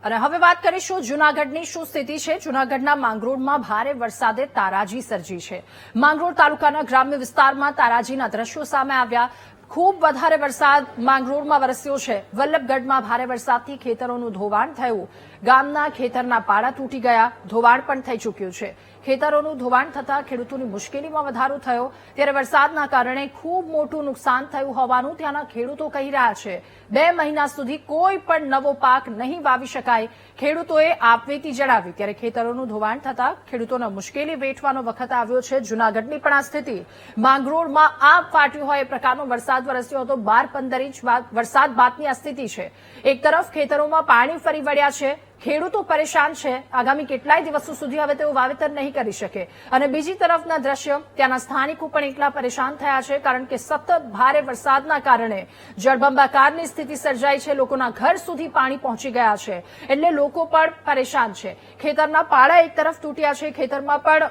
અને હવે વાત કરીશું જૂનાગઢની શું સ્થિતિ છે। જૂનાગઢના માંગરોળમાં ભારે વરસાદે તારાજી સર્જી છે। માંગરોળ તાલુકાના ગ્રામ્ય વિસ્તારમાં તારાજીના દ્રશ્યો સામે આવ્યા। ખૂબ વધારે વરસાદ માંગરોળમાં વરસ્યો છે। વલ્લભગઢમાં ભારે વરસાદથી ખેતરોનું ધોવાણ થયું। ગામના ખેતરના પાળા તૂટી ગયા, ધોવાણ પણ થઈ ચૂક્યું છે। ખેતરોનું ધોવાણ થતાં ખેડૂતોની મુશ્કેલીમાં વધારો થયો। ત્યારે વરસાદના કારણે ખૂબ મોટું નુકસાન થયું હોવાનું ત્યાંના ખેડૂતો કહી રહ્યા છે। 2 મહિના સુધી કોઈ પણ નવો પાક નહીં વાવી શકાય, ખેડૂતોએ આપવીતી જણાવી। ત્યારે ખેતરોનું ધોવાણ થતાં ખેડૂતોને મુશ્કેલી વેઠવાનો વખત આવ્યો છે। જૂનાગઢની પણ આ સ્થિતિ માંગરોળમાં આગ ફાટ્યું હોય એ પ્રકારનો વરસાદ વરસ્યો હતો। 12-15 ઇંચ વરસાદ બાદની આ સ્થિતિ છે। એક તરફ ખેતરોમાં પાણી ફરી વળ્યા છે, ખેડૂતો પરેશાન છે। આગામી કેટલાય દિવસો સુધી હવે તેઓ વાવેતર નહીં કરી શકે। અને બીજી તરફના દ્રશ્ય ત્યાંના સ્થાનિકો પણ એટલા પરેશાન થયા છે, કારણ કે સતત ભારે વરસાદના કારણે જળબંબાકારની સ્થિતિ સર્જાઈ છે। લોકોના ઘર સુધી પાણી પહોંચી ગયા છે, એટલે લોકો પણ પરેશાન છે। ખેતરના પાળા એક તરફ તૂટ્યા છે, ખેતરમાં પણ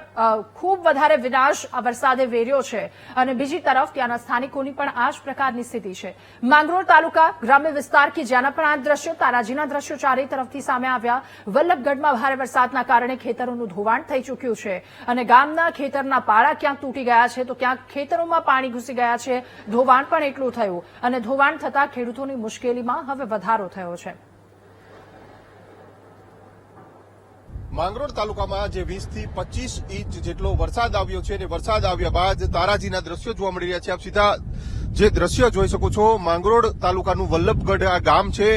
ખૂબ વધારે વિનાશ આ વરસાદે વેર્યો છે। અને બીજી તરફ ત્યાંના સ્થાનિકોની પણ આ જ પ્રકારની સ્થિતિ છે। માંગરોળ તાલુકા ગ્રામ્ય વિસ્તાર કે જ્યાંના પણ આ દ્રશ્યો તારાજીના દ્રશ્યો ચારે તરફથી સામે આવ્યા। વલ્લભગઢમાં ભારે વરસાદના કારણે ખેતરોનું ધોવાણ થઈ ચૂક્યું છે અને ગામના ખેતરના પાળા ક્યાંક તૂટી ગયા છે, તો ક્યાંક ખેતરોમાં પાણી ઘૂસી ગયા છે। ધોવાણ પણ એટલું થયું અને ધોવાણ થતાં ખેડૂતોની મુશ્કેલીમાં હવે વધારો થયો છે। માંગરોળ તાલુકામાં જે 20 થી 25 ઇંચ જેટલો વરસાદ આવ્યો છે અને વરસાદ આવ્યા બાદ તારાજીના દ્રશ્યો જોવા મળી રહ્યા છે। આપ સીધા જે દ્રશ્ય જોઈ શકો છો, માંગરોળ તાલુકાનું વલ્લભગઢ આ ગામ છે,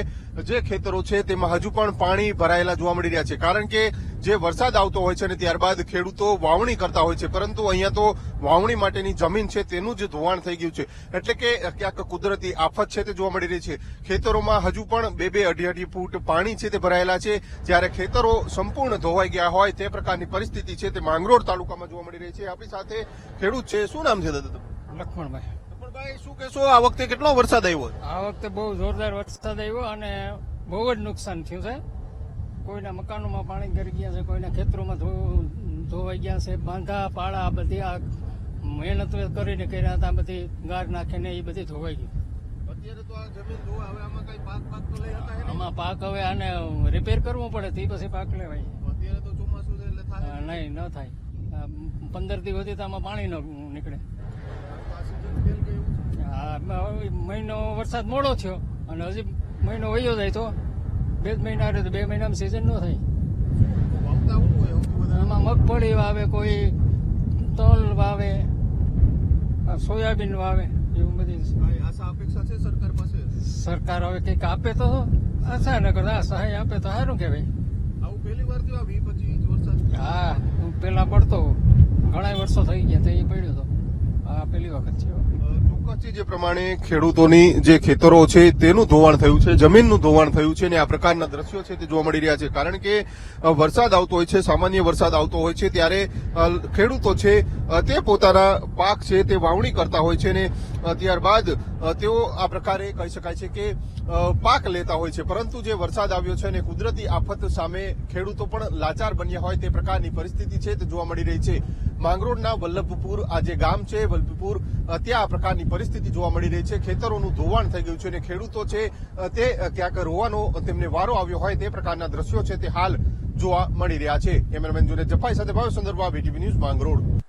જે ખેતરો છે તેમાં હજુ પણ પાણી ભરાયેલા જોવા મળી રહ્યા છે, કારણ કે જે વરસાદ આવતો હોય છે અને ત્યારબાદ ખેડૂતો વાવણી કરતા હોય છે, પરંતુ અહીંયા તો વાવણી માટેની જમીન છે તેનું જ ધોવાણ થઈ ગયું છે। એટલે કે ક્યાંક કુદરતી આફત છે તે જોવા મળી રહી છે। ખેતરોમાં હજુ પણ 2-2, 2.5 ફૂટ પાણી છે તે ભરાયેલા છે, જ્યારે ખેતરો સંપૂર્ણ ધોવાઈ ગયા હોય તે પ્રકારની પરિસ્થિતિ છે તે માંગરોળ તાલુકામાં જોવા મળી રહી છે। આપણી સાથે ખેડૂત છે, શું નામ છે દાદા? લક્ષ્મણભાઈ। ભાઈ, શું કહેશો, આ વખતે કેટલો વરસાદ આવ્યો? આ વખતે બહુ જોરદાર વરસાદ આવ્યો અને બહુ જ નુકસાન થયું છે। કોઈના મકાનોમાં પાણી ગરી ગયા છે, કોઈના ખેતરોમાં ધોવાઈ ગયા છે। બાંધા પાળા બધી આ મહેનત કરીને કર્યા હતા, બધી ગાર નાખીને એ બધી ધોવાઈ ગઈ। અત્યારે તો આ જમીન ધોવા, હવે આમાં કઈ પાક તો લઈ હતા? આમાં પાક હવે આને રિપેર કરવું પડે તે પછી પાક લેવાય। અત્યારે તો ચોમાસું છે એટલે થાય નહીં, ન થાય। 15 દિવસ સુધી તો આમાં પાણી ન નીકળે। મહિનો વરસાદ મોડો થયો અને હજી મહિનો વયો જાય તો 2 મહિના રહે તો 2 મહિનામાં સિઝન ન થાય। આમાં મગફળી વાવે, કોઈ તલ વાવે, સોયાબીન વાવે, એવું બધી આશા અપેક્ષા છે સરકાર પાસે? સરકાર હવે કંઈક આપે તો આશા ન કરતા, સહાય આપે તો સારું કહેવાય। આવું પહેલી વાર થયું 20-25 ઇંચ વરસાદ? હા, પેલા પડતો ઘણા વર્ષો થઈ ગયા તો એ પડ્યો હતો, આ પહેલી વખત છે। ચોક્કસથી જે પ્રમાણે ખેડૂતોની જે ખેતરો છે તેનું ધોવાણ થયું છે, જમીનનું ધોવાણ થયું છે અને આ પ્રકારના દ્રશ્યો છે તે જોવા મળી રહ્યા છે, કારણ કે વરસાદ આવતો હોય છે, સામાન્ય વરસાદ આવતો હોય છે ત્યારે ખેડૂતો છે તે પોતાના પાક છે તે વાવણી કરતા હોય છે અને ત્યારબાદ તેઓ આ પ્રકારે કહી શકાય છે કે પાક લેતા હોય છે, પરંતુ જે વરસાદ આવ્યો છે અને કુદરતી આફત સામે ખેડૂતો પણ લાચાર બન્યા હોય તે પ્રકારની પરિસ્થિતિ છે તે જોવા મળી રહી છે। માંગરોળના વલ્લભપુર આ જે ગામ છે વલ્લભપુર, ત્યાં આ પ્રકારની પરિસ્થિતિ જોવા મળી રહી છે। ખેતરોનું ધોવાણ થઈ ગયું છે અને ખેડૂતો છે તે ક્યાંક રોવાનો તેમને વારો આવ્યો હોય તે પ્રકારના દ્રશ્યો છે તે હાલ જોવા મળી રહ્યા છે। કેમેરામેન જુનેદ જફાઈ સાથે ભાવેશ સંદર્ભ, VTV ન્યૂઝ, માંગરોળ।